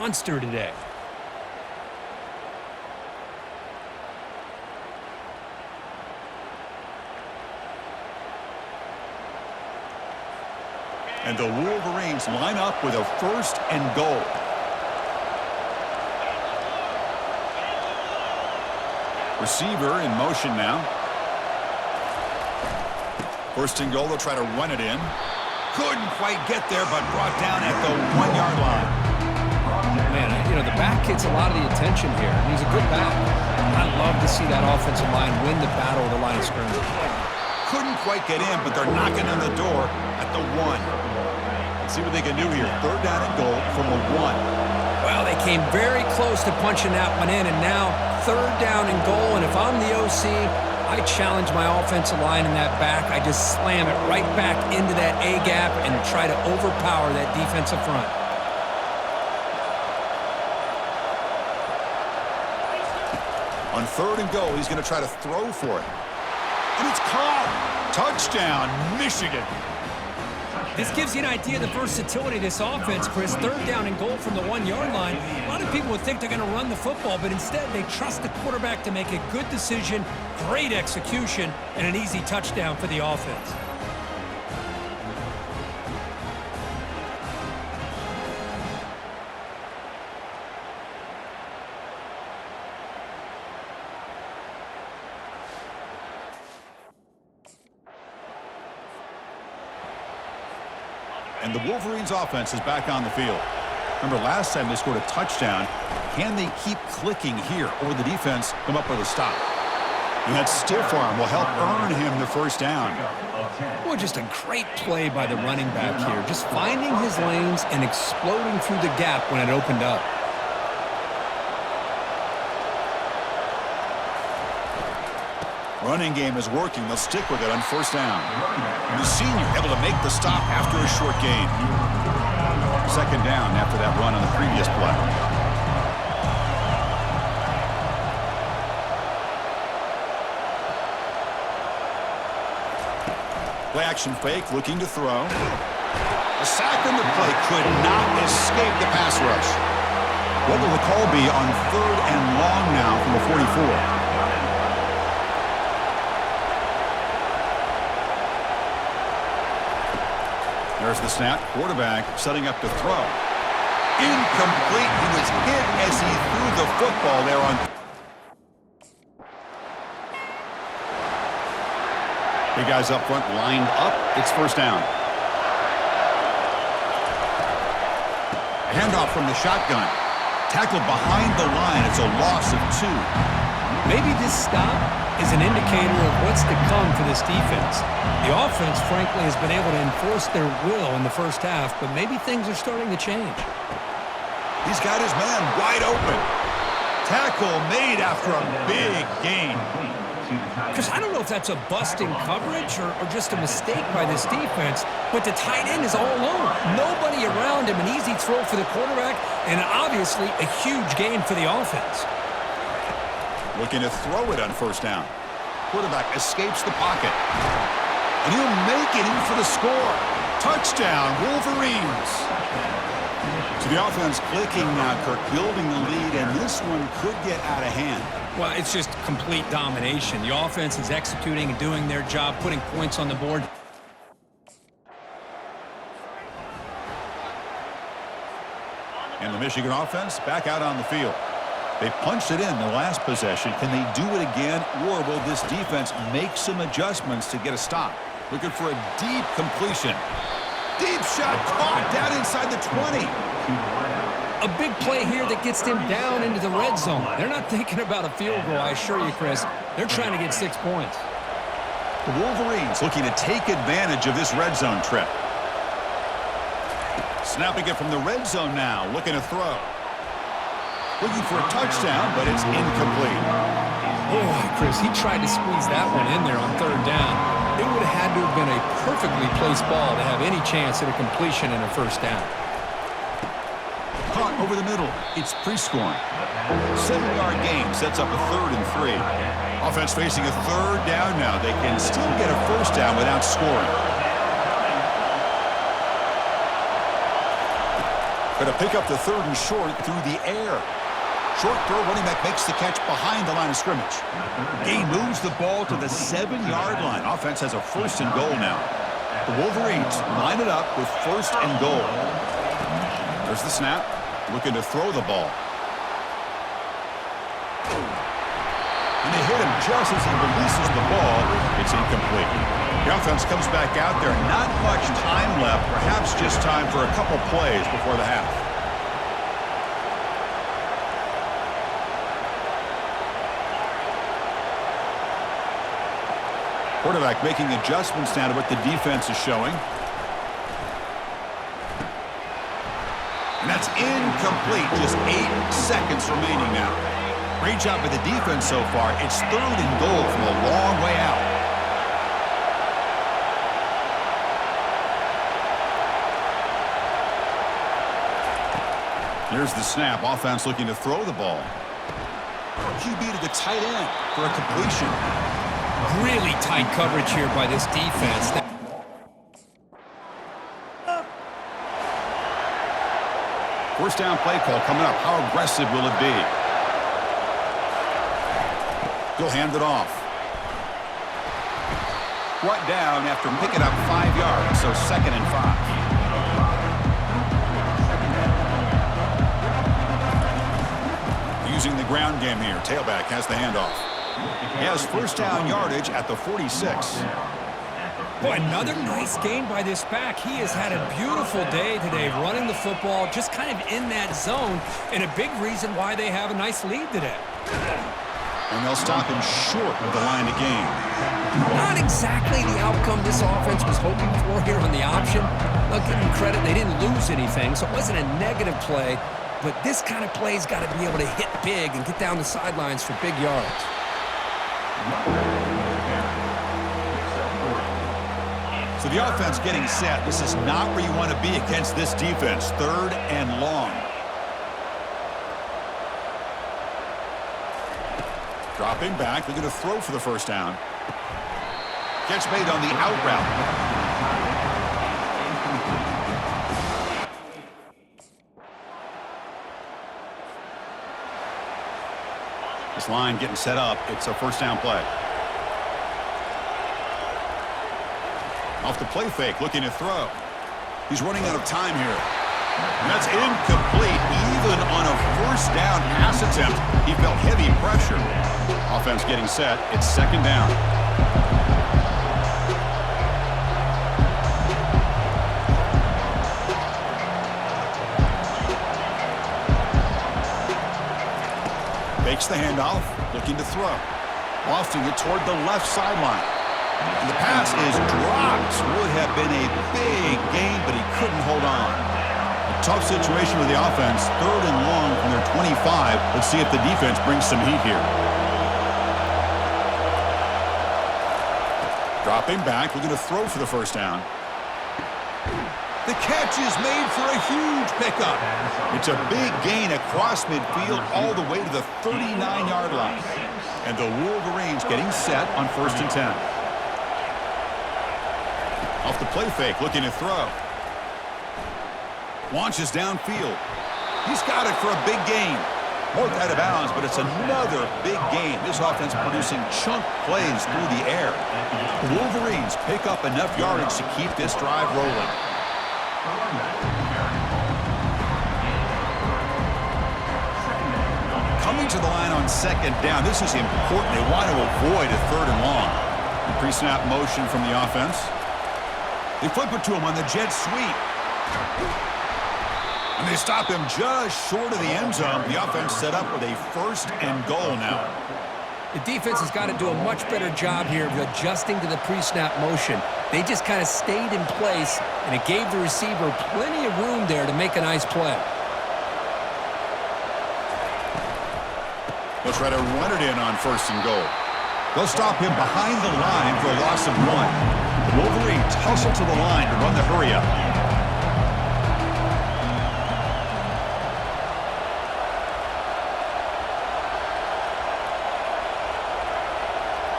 monster today. And the Wolverines line up with a 1st and goal. Receiver in motion now. 1st and goal, they'll try to run it in. Couldn't quite get there, but brought down at the 1-yard line. Man, the back gets a lot of the attention here, and he's a good back. I love to see that offensive line win the battle of the line of scrimmage. Couldn't quite get in, but they're knocking on the door at the 1. Let's see what they can do here. 3rd down and goal from the 1. Well, they came very close to punching that one in, and now 3rd down and goal, and if I'm the OC, I challenge my offensive line in that back. I just slam it right back into that A-gap and try to overpower that defensive front. On 3rd and goal, he's going to try to throw for it. And it's caught. Touchdown, Michigan. This gives you an idea of the versatility of this offense, Chris. 3rd down and goal from the 1-yard line. A lot of people would think they're going to run the football, but instead they trust the quarterback to make a good decision, great execution, and an easy touchdown for the offense. And the Wolverines offense is back on the field. Remember, last time they scored a touchdown. Can they keep clicking here, or the defense come up with a stop? And that stiff arm will help earn him the 1st down. Boy, just a great play by the running back here. Just finding his lanes and exploding through the gap when it opened up. Running game is working. They'll stick with it on 1st down. And the senior able to make the stop after a short gain. 2nd down after that run on the previous play. Play action fake, looking to throw. A sack on the play could not escape the pass rush. What will the call be on 3rd and long now from the 44? There's the snap. Quarterback setting up to throw. Incomplete. He was hit as he threw the football there on. Big guys up front lined up. It's 1st down. A handoff from the shotgun. Tackled behind the line. It's a loss of 2. Maybe this stop is an indicator of what's to come for this defense. The offense, frankly, has been able to enforce their will in the 1st half, but maybe things are starting to change. He's got his man wide open. Tackle made after a big gain. Because I don't know if that's a busting coverage or just a mistake by this defense, but the tight end is all alone. Nobody around him, an easy throw for the quarterback, and obviously a huge gain for the offense. Looking to throw it on 1st down. Quarterback escapes the pocket. And he'll make it in for the score. Touchdown, Wolverines. So the offense clicking now, Kirk, building the lead, and this one could get out of hand. Well, it's just complete domination. The offense is executing and doing their job, putting points on the board. And the Michigan offense back out on the field. They punched it in the last possession. Can they do it again, or will this defense make some adjustments to get a stop? Looking for a deep completion. Deep shot caught down inside the 20. A big play here that gets them down into the red zone. They're not thinking about a field goal, I assure you, Chris. They're trying to get 6 points. The Wolverines looking to take advantage of this red zone trip. Snapping it from the red zone now, looking to throw. Looking for a touchdown, but it's incomplete. Oh, Chris, he tried to squeeze that one in there on 3rd down. It would have had to have been a perfectly placed ball to have any chance at a completion in a 1st down. Caught over the middle. It's Prescorn. 7-yard gain sets up a 3rd and 3. Offense facing a 3rd down now. They can still get a 1st down without scoring. Going to pick up the third and short through the air. Short throw, running back makes the catch behind the line of scrimmage. Gain moves the ball to the 7-yard line. Offense has a first and goal now. The Wolverines line it up with first and goal. There's the snap. Looking to throw the ball. And they hit him just as he releases the ball. It's incomplete. The offense comes back out there. Not much time left. Perhaps just time for a couple plays before the half. Quarterback making adjustments now to what the defense is showing. And that's incomplete. Just 8 seconds remaining now. Great job by the defense so far. It's third and goal from a long way out. Here's the snap. Offense looking to throw the ball. QB to the tight end for a completion. Really tight coverage here by this defense. First down play call coming up. How aggressive will it be? He'll hand it off. Brought down after picking up 5 yards, so second and 5. Using the ground game here. Tailback has the handoff. He has first down yardage at the 46. Boy, another nice gain by this back. He has had a beautiful day today running the football, just kind of in that zone, and a big reason why they have a nice lead today. And they'll stop him short of the line of game. Not exactly the outcome this offense was hoping for here on the option. I'll give them credit, they didn't lose anything, so it wasn't a negative play, but this kind of play's got to be able to hit big and get down the sidelines for big yards. So the offense getting set. This is not where you want to be against this defense. Third and long. Dropping back. They're going to throw for the first down. Catch made on the out route. This line getting set up. It's a first down play. Off the play fake, looking to throw. He's running out of time here. And that's incomplete. Even on a first down pass attempt, he felt heavy pressure. Offense getting set. It's second down. Fakes the handoff, looking to throw. Lofting it toward the left sideline. And the pass is dropped. Would have been a big gain, but he couldn't hold on. A tough situation with the offense. Third and long from their 25. Let's see if the defense brings some heat here. Dropping back. We're going to throw for the first down. The catch is made for a huge pickup. It's a big gain across midfield all the way to the 39-yard line. And the Wolverines getting set on first and 10. Off the play fake, looking to throw. Launches downfield. He's got it for a big gain. More out of bounds, but it's another big gain. This offense producing chunk plays through the air. The Wolverines pick up enough yardage to keep this drive rolling. Coming to the line on second down. This is important. They want to avoid a third and long. The pre-snap motion from the offense. They flip it to him on the jet sweep. And they stop him just short of the end zone. The offense set up with a first and goal now. The defense has got to do a much better job here of adjusting to the pre-snap motion. They just kind of stayed in place, and it gave the receiver plenty of room there to make a nice play. They'll try to run it in on first and goal. They'll stop him behind the line for a loss of 1. The Wolverines hustle to the line to run the hurry-up.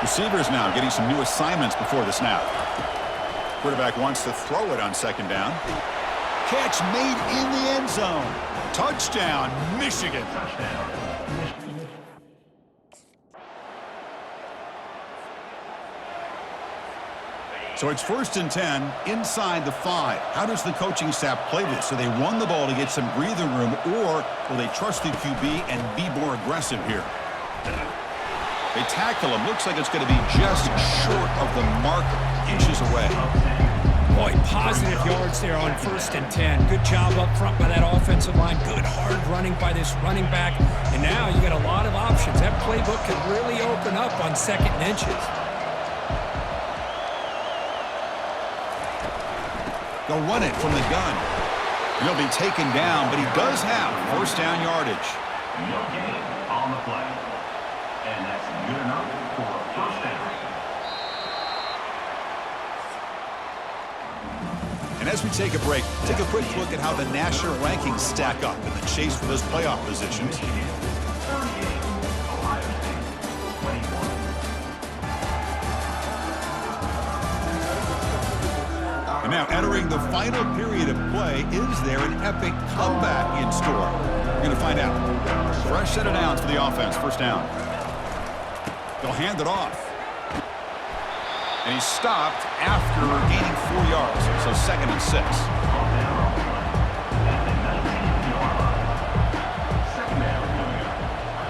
Receivers now getting some new assignments before the snap. Quarterback wants to throw it on second down. Catch made in the end zone. Touchdown, Michigan. So it's 1st and 10 inside the 5. How does the coaching staff play this? So they run the ball to get some breathing room, or will they trust the QB and be more aggressive here? They tackle him. Looks like it's going to be just short of the marker, inches away. Boy, positive yards there on 1st and 10. Good job up front by that offensive line. Good hard running by this running back. And now you got a lot of options. That playbook could really open up on 2nd and inches. They'll run it from the gun. He'll be taken down, but he does have 1st down yardage. No gain on the play. And that's good enough for a 1st down. And as we take a break, take a quick look at how the national rankings stack up in the chase for those playoff positions. And now entering the final period of play, is there an epic comeback in store? We're going to find out. Fresh set of downs for the offense, 1st down. They'll hand it off. And he's stopped after gaining 4 yards, so 2nd and 6.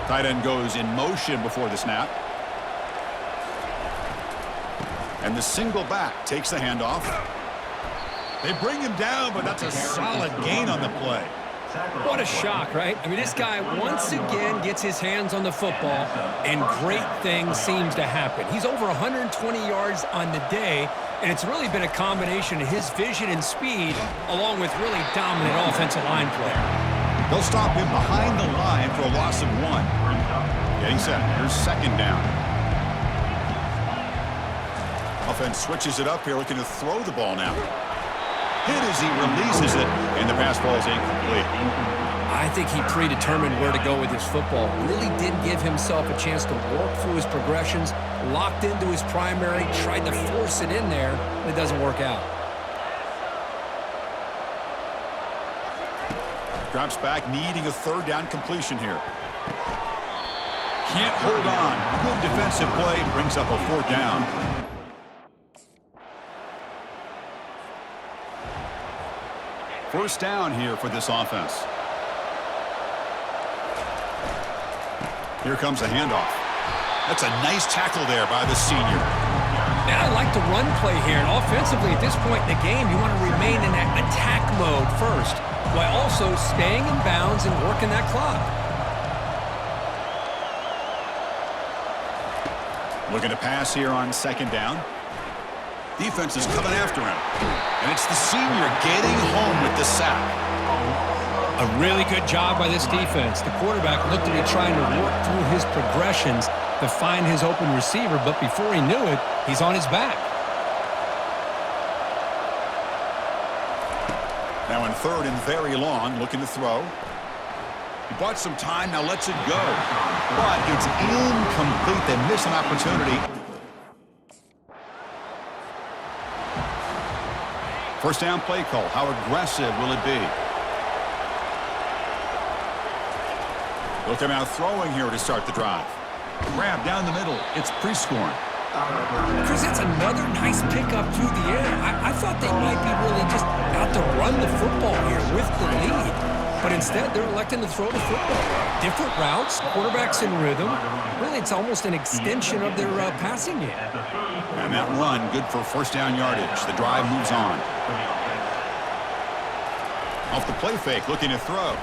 Tight end goes in motion before the snap. And the single back takes the handoff. They bring him down, but that's a solid gain on the play. What a shock, right? I mean, this guy once again gets his hands on the football, and great things seems to happen. He's over 120 yards on the day, and it's really been a combination of his vision and speed, along with really dominant offensive line play. They'll stop him behind the line for a loss of 1. Getting set. Here's 2nd down. Offense switches it up here, looking to throw the ball now. Hit as he releases it, and the pass ball is incomplete. I think he predetermined where to go with his football. Really didn't give himself a chance to work through his progressions, locked into his primary, tried to force it in there, and it doesn't work out. Drops back, needing a 3rd down completion here. Can't hold on. Good defensive play, brings up a 4th down. First down here for this offense. Here comes a handoff. That's a nice tackle there by the senior. Now I like the run play here. And offensively, at this point in the game, you want to remain in that attack mode first, while also staying in bounds and working that clock. Looking to pass here on 2nd down. Defense is coming after him. And it's the senior getting home with the sack. A really good job by this defense. The quarterback looked to be trying to work through his progressions to find his open receiver, but before he knew it, he's on his back. Now in 3rd and very long, looking to throw. He bought some time, now lets it go. But it's incomplete. They miss an opportunity. 1st down play call. How aggressive will it be? Look him out throwing here to start the drive. Grab down the middle. It's Prescorn. Chris, that's another nice pickup through the air. I thought they might be really just out to run the football here with the lead. But instead, they're electing to throw the football. Different routes, quarterbacks in rhythm. Really, it's almost an extension of their passing game. And that run, good for 1st down yardage. The drive moves on. Off the play fake, looking to throw.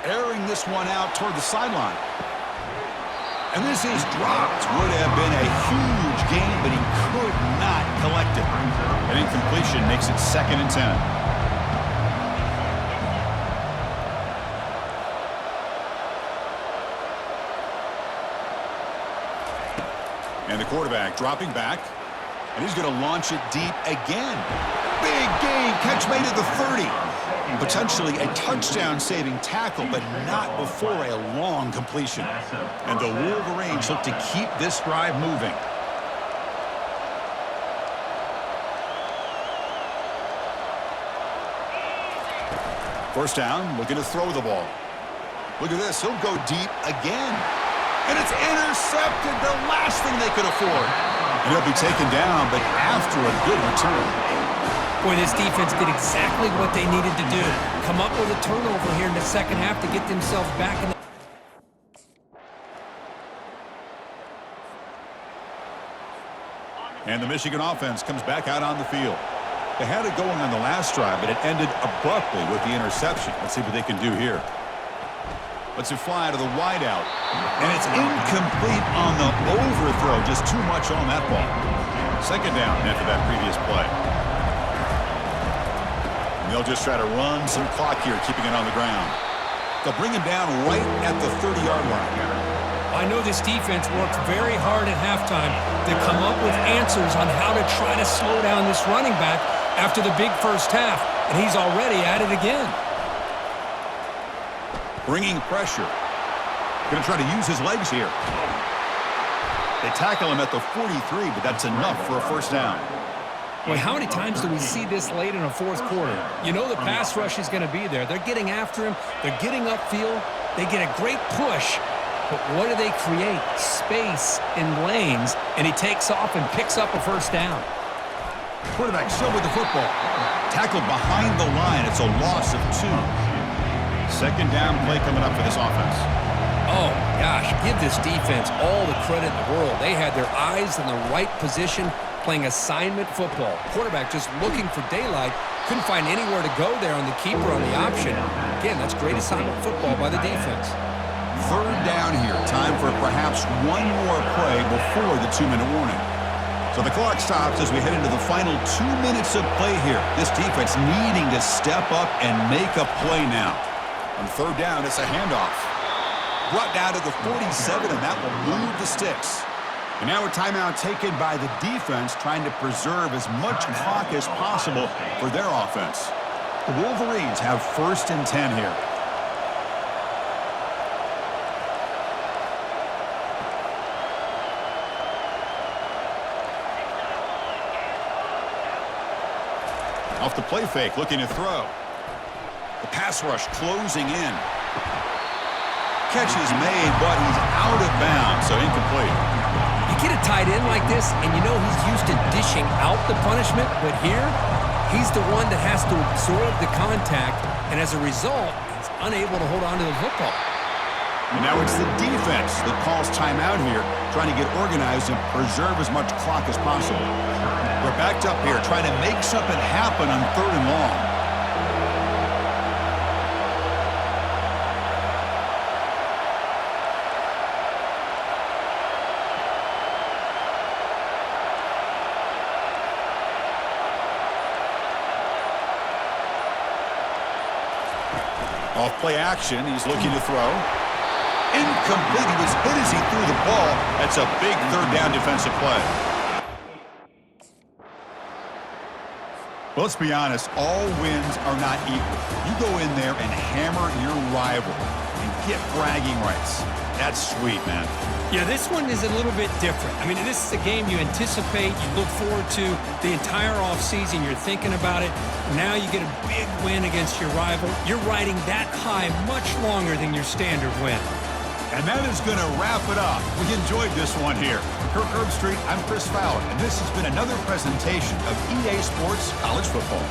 Airing this one out toward the sideline. And this is dropped. Would have been a huge gain, but he could not collect it. An incompletion makes it 2nd and 10. And the quarterback dropping back. And he's going to launch it deep again. Big gain. Catch made at the 30. Potentially a touchdown-saving tackle, but not before a long completion. And the Wolverines look to keep this drive moving. First down, looking to throw the ball. Look at this. He'll go deep again. And it's intercepted, the last thing they could afford. And he'll be taken down, but after a good return. Boy, this defense did exactly what they needed to do. Come up with a turnover here in the second half to get themselves back in the... And the Michigan offense comes back out on the field. They had it going on the last drive, but it ended abruptly with the interception. Let's see what they can do here. Let's it fly to the wideout. And it's incomplete on the overthrow. Just too much on that ball. Second down after that previous play. And they'll just try to run some clock here, keeping it on the ground. They'll bring him down right at the 30-yard line. I know this defense worked very hard at halftime to come up with answers on how to try to slow down this running back after the big first half, and he's already at it again. Bringing pressure. Going to try to use his legs here. They tackle him at the 43, but that's enough for a first down. Boy, how many times do we see this late in a fourth quarter? You know the pass rush is going to be there. They're getting after him. They're getting upfield. They get a great push. But what do they create? Space in lanes, and he takes off and picks up a first down. Quarterback still with the football. Tackled behind the line. It's a loss of 2. Second down play coming up for this offense. Oh, gosh, give this defense all the credit in the world. They had their eyes in the right position, playing assignment football. Quarterback just looking for daylight. Couldn't find anywhere to go there on the keeper on the option. Again, that's great assignment football by the defense. Third down here. Time for perhaps one more play before the 2-minute warning. So the clock stops as we head into the final 2 minutes of play here. This defense needing to step up and make a play now. On third down, it's a handoff. Brought down to the 47, and that will move the sticks. And now a timeout taken by the defense, trying to preserve as much clock as possible for their offense. The Wolverines have 1st and 10 here. Off the play fake, looking to throw. The pass rush closing in. Catch is made, but he's out of bounds, so incomplete. You get a tight end like this, and you know he's used to dishing out the punishment, but here, he's the one that has to absorb the contact, and as a result, he's unable to hold on to the football. And now it's the defense that calls timeout here, trying to get organized and preserve as much clock as possible. We're backed up here, trying to make something happen on 3rd and long. Off play action, he's looking to throw. Incomplete. He was hit as he threw the ball. That's a big 3rd down defensive play. Well, let's be honest, all wins are not equal. You go in there and hammer your rival and get bragging rights. That's sweet, man. Yeah, this one is a little bit different. I mean, this is a game you anticipate, you look forward to the entire offseason. You're thinking about it. Now you get a big win against your rival. You're riding that high much longer than your standard win. And that is going to wrap it up. We enjoyed this one here. For Kirk Herbstreit, I'm Chris Fowler, and this has been another presentation of EA Sports College Football.